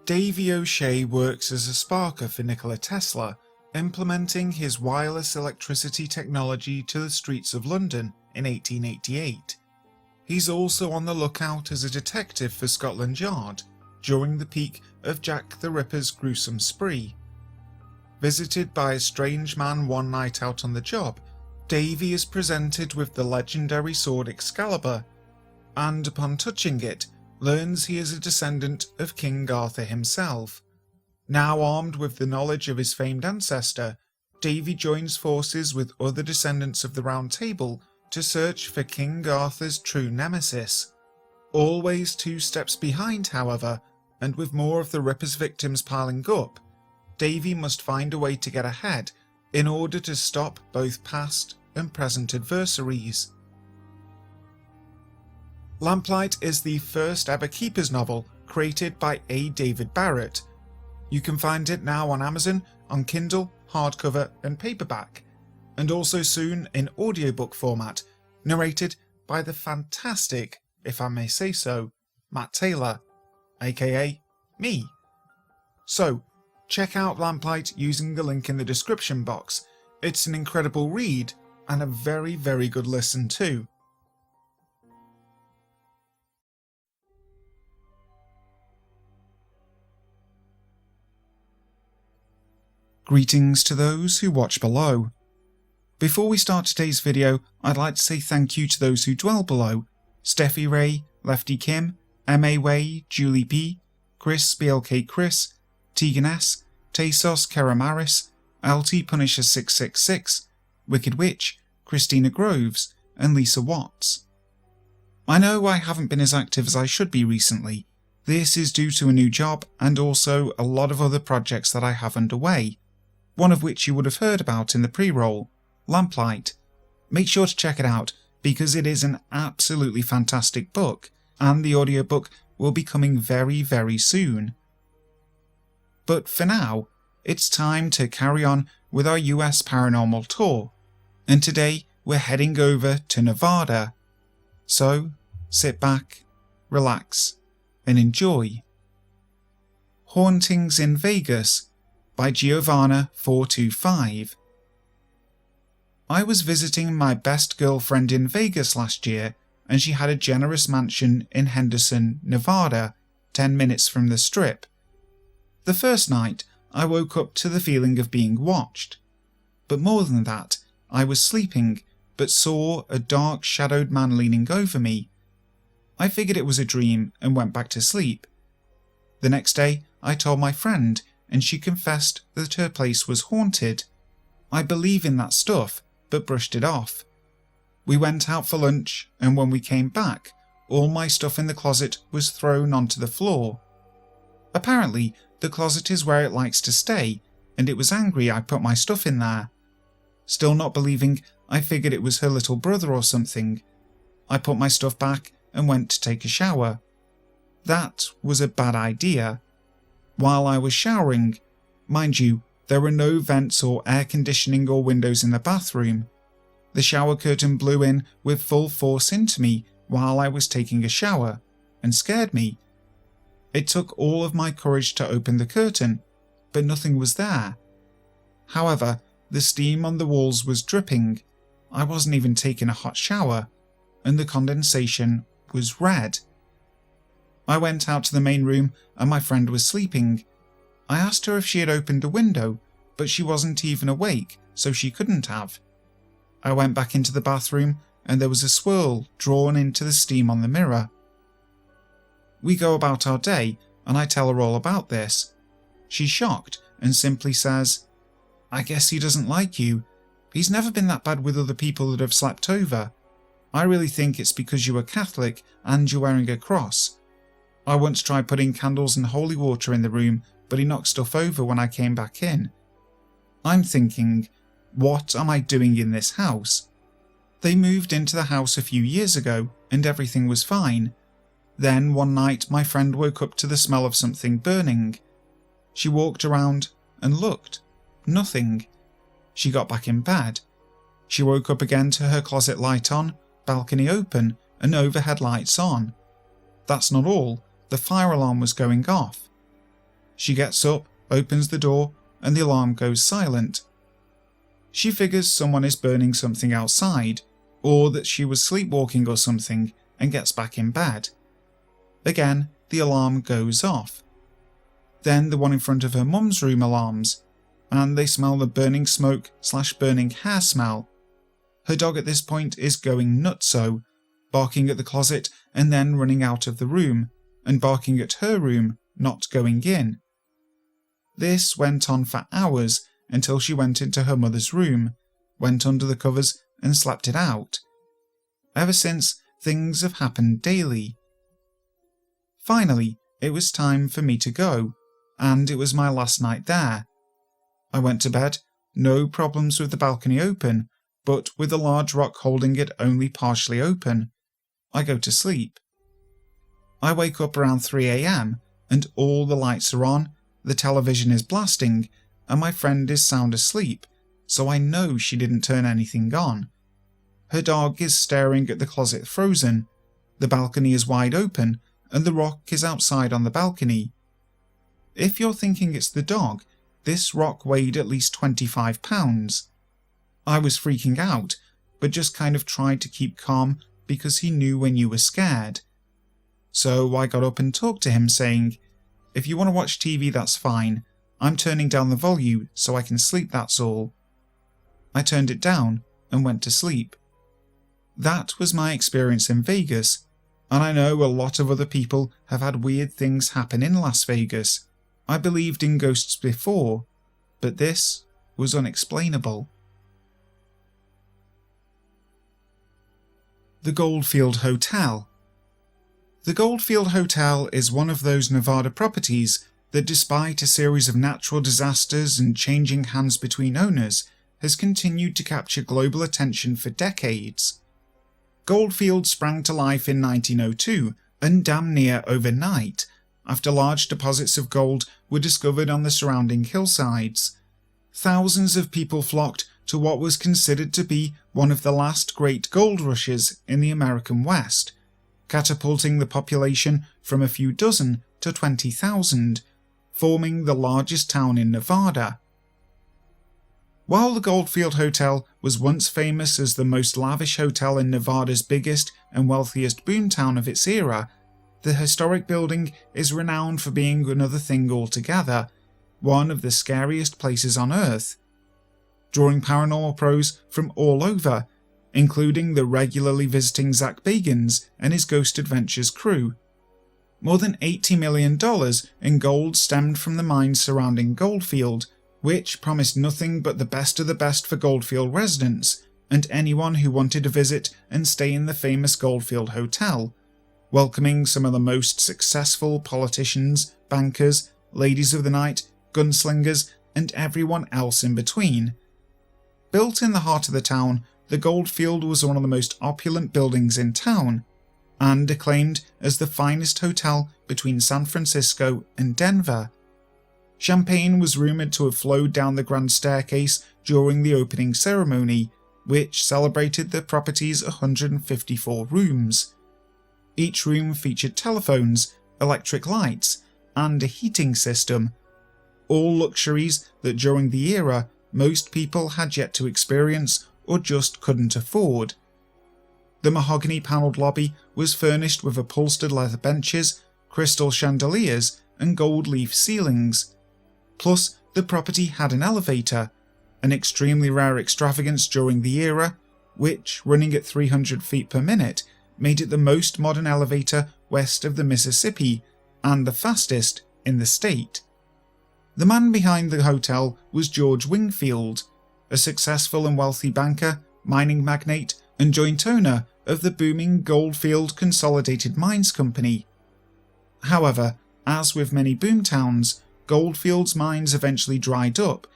Davy O'Shea works as a sparker for Nikola Tesla, implementing his wireless electricity technology to the streets of London in 1888. He's also on the lookout as a detective for Scotland Yard during the peak of Jack the Ripper's gruesome spree. Visited by a strange man one night out on the job, Davy is presented with the legendary sword Excalibur, and upon touching it, learns he is a descendant of King Arthur himself. Now armed with the knowledge of his famed ancestor, Davy joins forces with other descendants of the Round Table to search for King Arthur's true nemesis. Always 2 steps behind, however, and with more of the Ripper's victims piling up, Davy must find a way to get ahead in order to stop both past and present adversaries. Lamplight is the first ever Keepers novel created by A. David Barrett. You can find it now on Amazon, on Kindle, hardcover and paperback, and also soon in audiobook format, narrated by the fantastic, if I may say so, Matt Taylor, aka me. So, check out Lamplight using the link in the description box. It's an incredible read and a very, very good listen too. Greetings to those who watch below. Before we start today's video, I'd like to say thank you to those who dwell below: Steffi Ray, Lefty Kim, M.A. Way, Julie B, Chris, BLK Chris, Tegan S, Tesos Keramaris, LT Punisher 666, Wicked Witch, Christina Groves, and Lisa Watts. I know I haven't been as active as I should be recently. This is due to a new job and also a lot of other projects that I have underway, one of which you would have heard about in the pre-roll, Lamplight. Make sure to check it out because it is an absolutely fantastic book, and the audiobook will be coming very, very soon. But for now, it's time to carry on with our US paranormal tour, and today we're heading over to Nevada. So, sit back, relax, and enjoy. Hauntings in Vegas by Giovanna425. I was visiting my best girlfriend in Vegas last year, and she had a generous mansion in Henderson, Nevada, 10 minutes from the Strip. The first night, I woke up to the feeling of being watched. But more than that, I was sleeping, but saw a dark shadowed man leaning over me. I figured it was a dream and went back to sleep. The next day, I told my friend, and she confessed that her place was haunted. I believe in that stuff, but brushed it off. We went out for lunch, and when we came back, all my stuff in the closet was thrown onto the floor. Apparently, the closet is where it likes to stay, and it was angry I put my stuff in there. Still not believing, I figured it was her little brother or something. I put my stuff back and went to take a shower. That was a bad idea. While I was showering, mind you, there were no vents or air conditioning or windows in the bathroom. The shower curtain blew in with full force into me while I was taking a shower, and scared me. It took all of my courage to open the curtain, but nothing was there. However, the steam on the walls was dripping. I wasn't even taking a hot shower, and the condensation was red. I went out to the main room and my friend was sleeping. I asked her if she had opened a window, but she wasn't even awake, so she couldn't have. I went back into the bathroom and there was a swirl drawn into the steam on the mirror. We go about our day and I tell her all about this. She's shocked and simply says, "I guess he doesn't like you. He's never been that bad with other people that have slept over. I really think it's because you are Catholic and you're wearing a cross. I once tried putting candles and holy water in the room, but he knocked stuff over when I came back in." I'm thinking, what am I doing in this house? They moved into the house a few years ago and everything was fine. Then one night my friend woke up to the smell of something burning. She walked around and looked. Nothing. She got back in bed. She woke up again to her closet light on, balcony open, and overhead lights on. That's not all. The fire alarm was going off. She gets up, opens the door, and the alarm goes silent. She figures someone is burning something outside, or that she was sleepwalking or something, and gets back in bed. Again, the alarm goes off. Then the one in front of her mum's room alarms, and they smell the burning smoke/burning hair smell. Her dog at this point is going nutso, barking at the closet and then running out of the room, and barking at her room, not going in. This went on for hours until she went into her mother's room, went under the covers and slept it out. Ever since, things have happened daily. Finally, it was time for me to go, and it was my last night there. I went to bed, no problems with the balcony open, but with a large rock holding it only partially open. I go to sleep. I wake up around 3 a.m, and all the lights are on, the television is blasting, and my friend is sound asleep, so I know she didn't turn anything on. Her dog is staring at the closet frozen, the balcony is wide open, and the rock is outside on the balcony. If you're thinking it's the dog, this rock weighed at least 25 pounds. I was freaking out, but just kind of tried to keep calm because he knew when you were scared. So I got up and talked to him saying, "If you want to watch TV, that's fine. I'm turning down the volume so I can sleep, that's all." I turned it down and went to sleep. That was my experience in Vegas, and I know a lot of other people have had weird things happen in Las Vegas. I believed in ghosts before, but this was unexplainable. The Goldfield Hotel. The Goldfield Hotel is one of those Nevada properties that, despite a series of natural disasters and changing hands between owners, has continued to capture global attention for decades. Goldfield sprang to life in 1902 and damn near overnight, after large deposits of gold were discovered on the surrounding hillsides. Thousands of people flocked to what was considered to be one of the last great gold rushes in the American West, catapulting the population from a few dozen to 20,000, forming the largest town in Nevada. While the Goldfield Hotel was once famous as the most lavish hotel in Nevada's biggest and wealthiest boomtown of its era, the historic building is renowned for being another thing altogether, one of the scariest places on Earth, drawing paranormal pros from all over, including the regularly visiting Zach Bagans and his Ghost Adventures crew. More than $80 million in gold stemmed from the mines surrounding Goldfield, which promised nothing but the best of the best for Goldfield residents and anyone who wanted to visit and stay in the famous Goldfield Hotel, welcoming some of the most successful politicians, bankers, ladies of the night, gunslingers, and everyone else in between. Built in the heart of the town, the Goldfield was one of the most opulent buildings in town, and acclaimed as the finest hotel between San Francisco and Denver. Champagne was rumoured to have flowed down the grand staircase during the opening ceremony, which celebrated the property's 154 rooms. Each room featured telephones, electric lights, and a heating system, all luxuries that during the era most people had yet to experience or just couldn't afford. The mahogany-panelled lobby was furnished with upholstered leather benches, crystal chandeliers, and gold leaf ceilings. Plus, the property had an elevator, an extremely rare extravagance during the era, which, running at 300 feet per minute, made it the most modern elevator west of the Mississippi and the fastest in the state. The man behind the hotel was George Wingfield, a successful and wealthy banker, mining magnate, and joint owner of the booming Goldfield Consolidated Mines Company. However, as with many boomtowns, Goldfield's mines eventually dried up,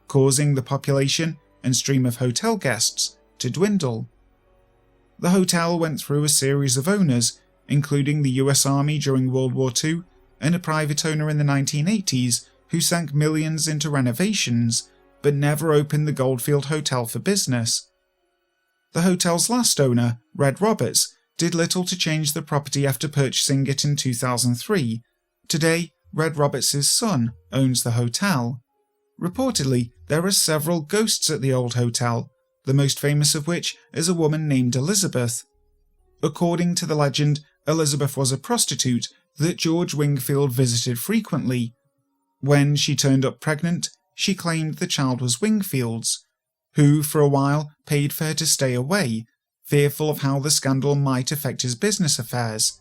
causing the population and stream of hotel guests to dwindle. The hotel went through a series of owners, including the US Army during World War II and a private owner in the 1980s who sank millions into renovations, but never opened the Goldfield Hotel for business. The hotel's last owner, Red Roberts, did little to change the property after purchasing it in 2003. Today, Red Roberts' son, owns the hotel. Reportedly, there are several ghosts at the old hotel, the most famous of which is a woman named Elizabeth. According to the legend, Elizabeth was a prostitute that George Wingfield visited frequently. When she turned up pregnant, she claimed the child was Wingfield's, who for a while paid for her to stay away, fearful of how the scandal might affect his business affairs.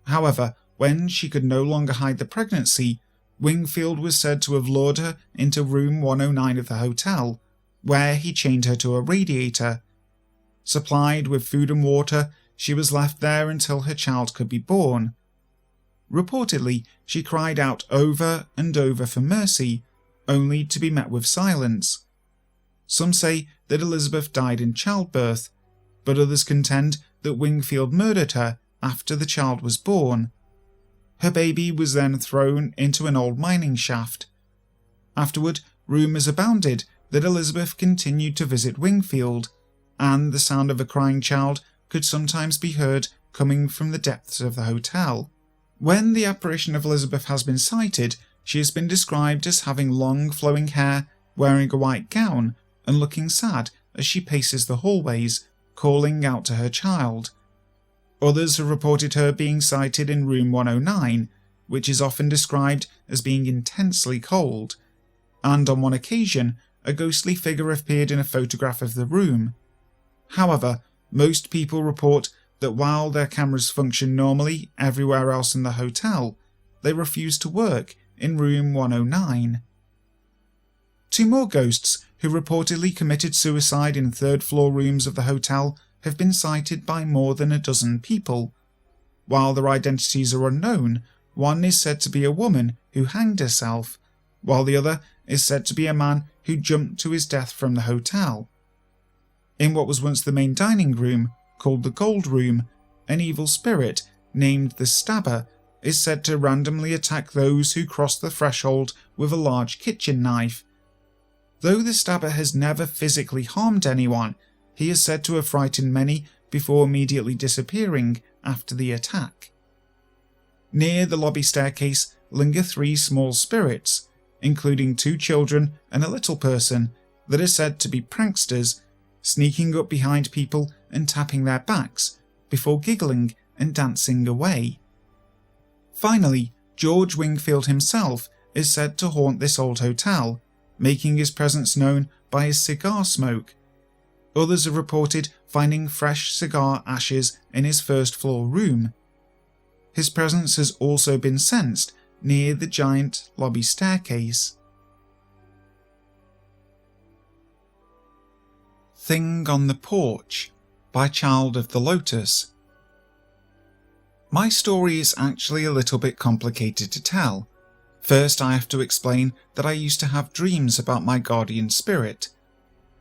However, when she could no longer hide the pregnancy, Wingfield was said to have lured her into room 109 of the hotel, where he chained her to a radiator. Supplied with food and water, she was left there until her child could be born. Reportedly, she cried out over and over for mercy, only to be met with silence. Some say that Elizabeth died in childbirth, but others contend that Wingfield murdered her after the child was born. Her baby was then thrown into an old mining shaft. Afterward, rumours abounded that Elizabeth continued to visit Wingfield, and the sound of a crying child could sometimes be heard coming from the depths of the hotel. When the apparition of Elizabeth has been sighted, she has been described as having long flowing hair, wearing a white gown, and looking sad as she paces the hallways, calling out to her child. Others have reported her being sighted in room 109, which is often described as being intensely cold, and on one occasion a ghostly figure appeared in a photograph of the room. However, most people report that while their cameras function normally everywhere else in the hotel, they refuse to work in room 109. Two more ghosts who reportedly committed suicide in third-floor rooms of the hotel have been sighted by more than a dozen people. While their identities are unknown, one is said to be a woman who hanged herself, while the other is said to be a man who jumped to his death from the hotel. In what was once the main dining room, called the Gold Room, an evil spirit, named the Stabber, is said to randomly attack those who cross the threshold with a large kitchen knife. Though the Stabber has never physically harmed anyone, he is said to have frightened many before immediately disappearing after the attack. Near the lobby staircase linger 3 small spirits, including 2 children and a little person, that are said to be pranksters, sneaking up behind people and tapping their backs before giggling and dancing away. Finally, George Wingfield himself is said to haunt this old hotel, making his presence known by his cigar smoke. Others have reported finding fresh cigar ashes in his first-floor room. His presence has also been sensed near the giant lobby staircase. Thing on the Porch by ChildOfTheLotus. My story is actually a little bit complicated to tell. First, I have to explain that I used to have dreams about my guardian spirit.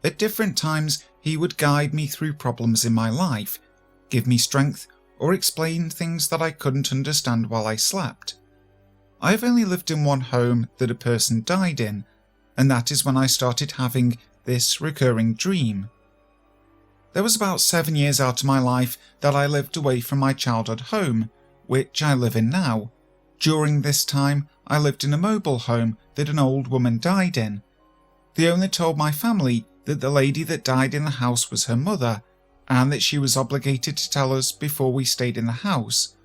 At different times, he would guide me through problems in my life, give me strength, or explain things that I couldn't understand while I slept. I have only lived in one home that a person died in, and that is when I started having this recurring dream. There was about 7 years out of my life that I lived away from my childhood home, which I live in now. During this time, I lived in a mobile home that an old woman died in. The owner told my family that the lady that died in the house was her mother, and that she was obligated to tell us before we stayed in the house.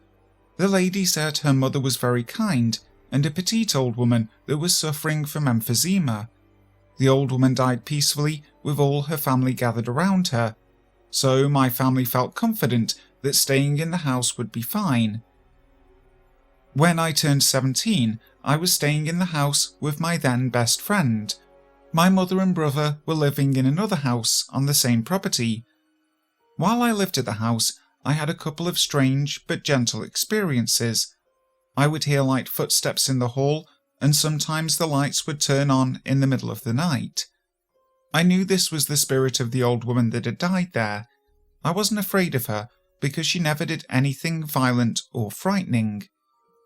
The lady said her mother was very kind and a petite old woman that was suffering from emphysema. The old woman died peacefully with all her family gathered around her, so my family felt confident that staying in the house would be fine. When I turned 17, I was staying in the house with my then best friend. My mother and brother were living in another house on the same property. While I lived at the house, I had a couple of strange but gentle experiences. I would hear light footsteps in the hall, and sometimes the lights would turn on in the middle of the night. I knew this was the spirit of the old woman that had died there. I wasn't afraid of her because she never did anything violent or frightening.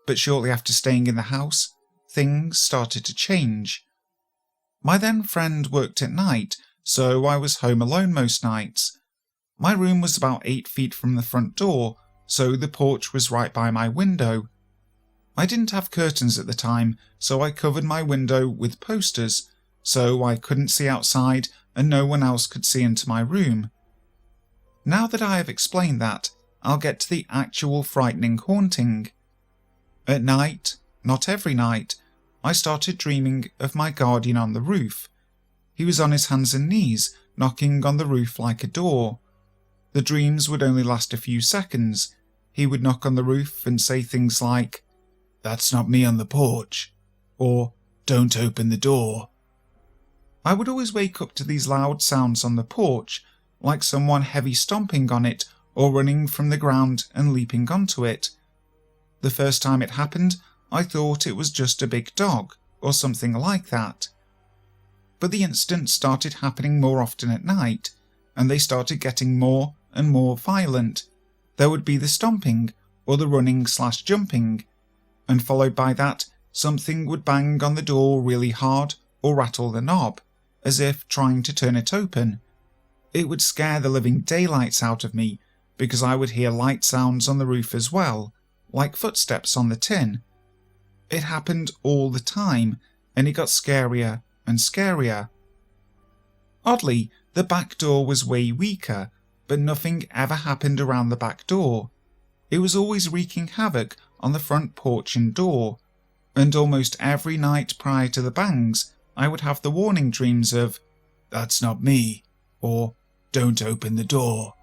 But shortly after staying in the house, things started to change. My then friend worked at night, so I was home alone most nights. My room was about 8 feet from the front door, so the porch was right by my window. I didn't have curtains at the time, so I covered my window with posters, so I couldn't see outside and no one else could see into my room. Now that I have explained that, I'll get to the actual frightening haunting. At night, not every night, I started dreaming of my guardian on the roof. He was on his hands and knees, knocking on the roof like a door. The dreams would only last a few seconds. He would knock on the roof and say things like, "That's not me on the porch," or "Don't open the door." I would always wake up to these loud sounds on the porch, like someone heavy stomping on it or running from the ground and leaping onto it. The first time it happened, I thought it was just a big dog or something like that. But the incidents started happening more often at night, and they started getting more and more violent. There would be the stomping or the running/jumping, and followed by that, something would bang on the door really hard or rattle the knob, as if trying to turn it open. It would scare the living daylights out of me, because I would hear light sounds on the roof as well, like footsteps on the tin. It happened all the time, and it got scarier and scarier. Oddly, the back door was way weaker, but nothing ever happened around the back door. It was always wreaking havoc on the front porch and door, and almost every night prior to the bangs, I would have the warning dreams of, "That's not me," or "Don't open the door."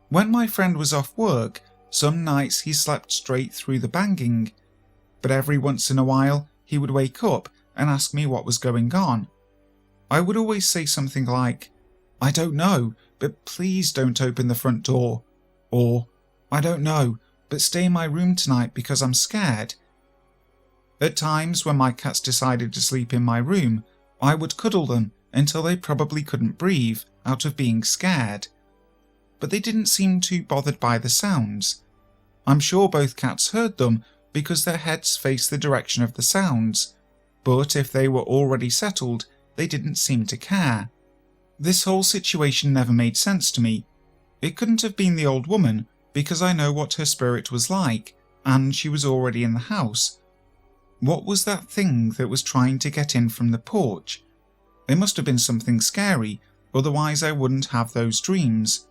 When my friend was off work, some nights he slept straight through the banging, but every once in a while he would wake up and ask me what was going on. I would always say something like, "I don't know, but please don't open the front door," or "I don't know, but stay in my room tonight because I'm scared." At times when my cats decided to sleep in my room, I would cuddle them until they probably couldn't breathe out of being scared. But they didn't seem too bothered by the sounds. I'm sure both cats heard them because their heads faced the direction of the sounds, but if they were already settled, they didn't seem to care. This whole situation never made sense to me. It couldn't have been the old woman, because I know what her spirit was like, and she was already in the house. What was that thing that was trying to get in from the porch? It must have been something scary, otherwise I wouldn't have those dreams.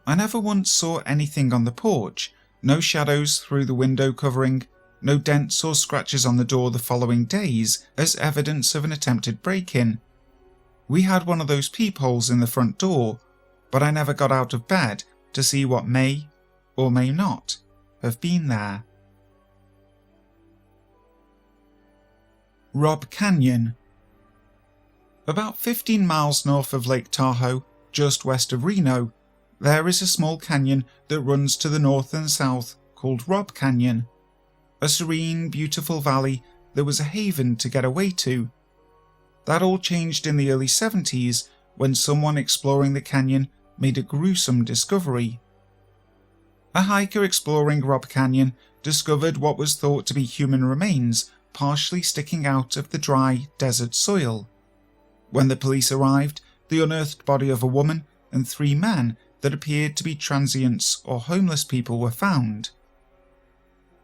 I never once saw anything on the porch, no shadows through the window covering, no dents or scratches on the door the following days as evidence of an attempted break-in. We had one of those peepholes in the front door, but I never got out of bed to see what may, or may not, have been there. Robb Canyon. About 15 miles north of Lake Tahoe, just west of Reno, there is a small canyon that runs to the north and south called Robb Canyon. A serene, beautiful valley that was a haven to get away to. That all changed in the early 70s when someone exploring the canyon made a gruesome discovery. A hiker exploring Robb Canyon discovered what was thought to be human remains partially sticking out of the dry desert soil. When the police arrived, the unearthed body of a woman and 3 men that appeared to be transients or homeless people were found.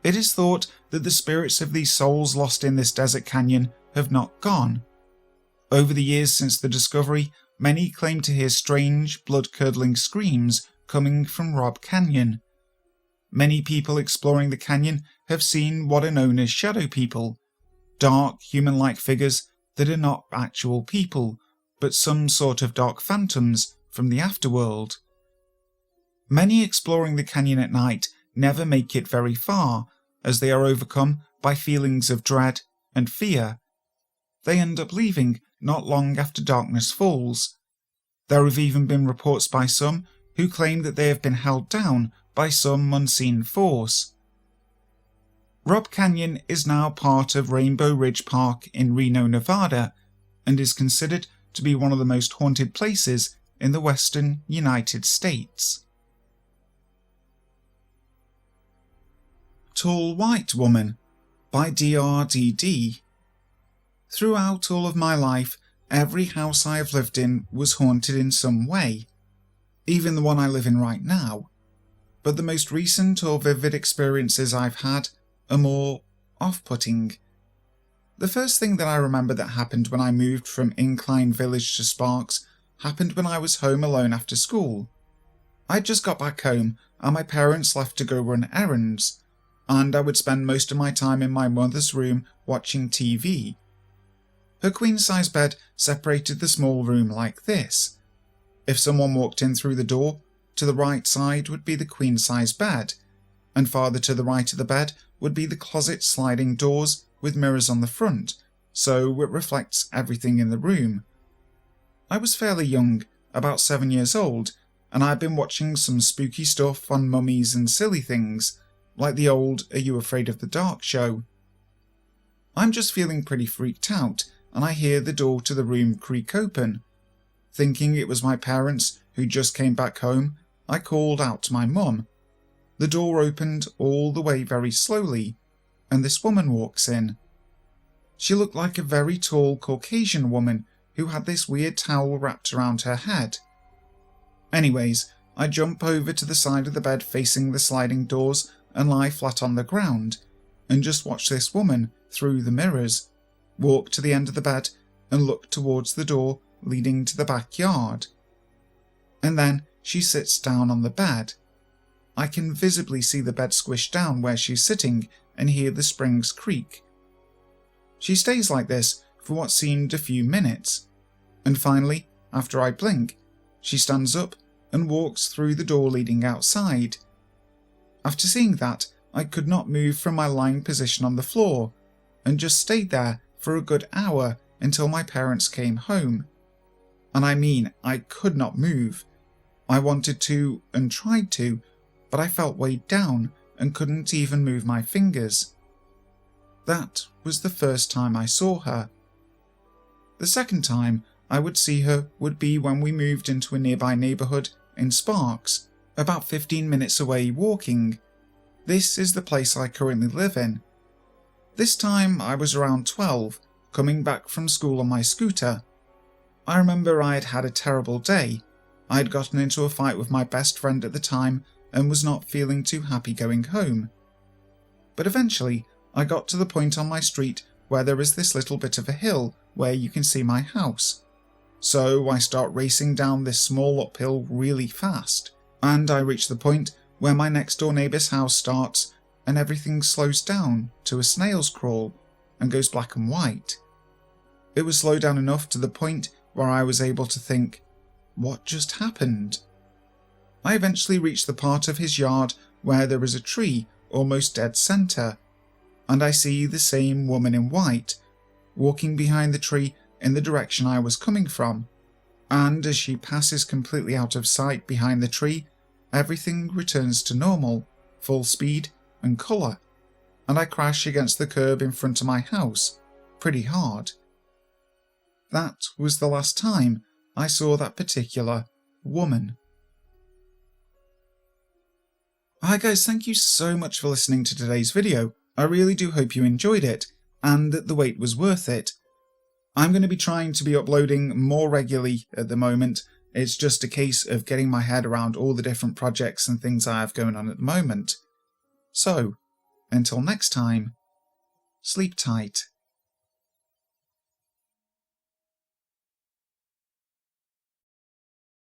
It is thought that the spirits of these souls lost in this desert canyon have not gone. Over the years since the discovery, many claim to hear strange, blood-curdling screams coming from Robb Canyon. Many people exploring the canyon have seen what are known as shadow people, dark, human-like figures that are not actual people, but some sort of dark phantoms from the afterworld. Many exploring the canyon at night never make it very far, as they are overcome by feelings of dread and fear. They end up leaving not long after darkness falls. There have even been reports by some who claim that they have been held down by some unseen force. Robb Canyon is now part of Rainbow Ridge Park in Reno, Nevada, and is considered to be one of the most haunted places in the western United States. Tall White Woman by DRDd. Throughout all of my life, every house I have lived in was haunted in some way, even the one I live in right now. But the most recent or vivid experiences I've had are more off-putting. The first thing that I remember that happened when I moved from Incline Village to Sparks happened when I was home alone after school. I'd just got back home and my parents left to go run errands, and I would spend most of my time in my mother's room watching TV. Her queen-size bed separated the small room like this. If someone walked in through the door, to the right side would be the queen-size bed, and farther to the right of the bed would be the closet sliding doors with mirrors on the front, so it reflects everything in the room. I was fairly young, about 7 years old, and I'd been watching some spooky stuff on mummies and silly things, like the old Are You Afraid of the Dark show. I'm just feeling pretty freaked out, and I hear the door to the room creak open. Thinking it was my parents who just came back home, I called out to my mum. The door opened all the way very slowly, and this woman walks in. She looked like a very tall Caucasian woman who had this weird towel wrapped around her head. Anyways, I jump over to the side of the bed facing the sliding doors and lie flat on the ground, and just watch this woman, through the mirrors, walk to the end of the bed and look towards the door leading to the backyard. And then she sits down on the bed. I can visibly see the bed squish down where she's sitting and hear the springs creak. She stays like this for what seemed a few minutes, and finally, after I blink, she stands up and walks through the door leading outside. After seeing that, I could not move from my lying position on the floor, and just stayed there for a good hour until my parents came home. And I mean, I could not move. I wanted to and tried to, but I felt weighed down and couldn't even move my fingers. That was the first time I saw her. The second time I would see her would be when we moved into a nearby neighbourhood in Sparks, about 15 minutes away walking. This is the place I currently live in. This time I was around 12, coming back from school on my scooter. I remember I had had a terrible day. I had gotten into a fight with my best friend at the time and was not feeling too happy going home. But eventually I got to the point on my street where there is this little bit of a hill where you can see my house. So I start racing down this small uphill really fast, and I reach the point where my next door neighbour's house starts and everything slows down to a snail's crawl and goes black and white. It was slowed down enough to the point where I was able to think, what just happened? I eventually reached the part of his yard where there is a tree almost dead centre, and I see the same woman in white walking behind the tree in the direction I was coming from, and as she passes completely out of sight behind the tree, everything returns to normal, full speed and colour, and I crash against the curb in front of my house, pretty hard. That was the last time I saw that particular woman. Hi guys, thank you so much for listening to today's video. I really do hope you enjoyed it, and that the wait was worth it. I'm going to be trying to be uploading more regularly at the moment. It's just a case of getting my head around all the different projects and things I have going on at the moment. So, until next time, sleep tight.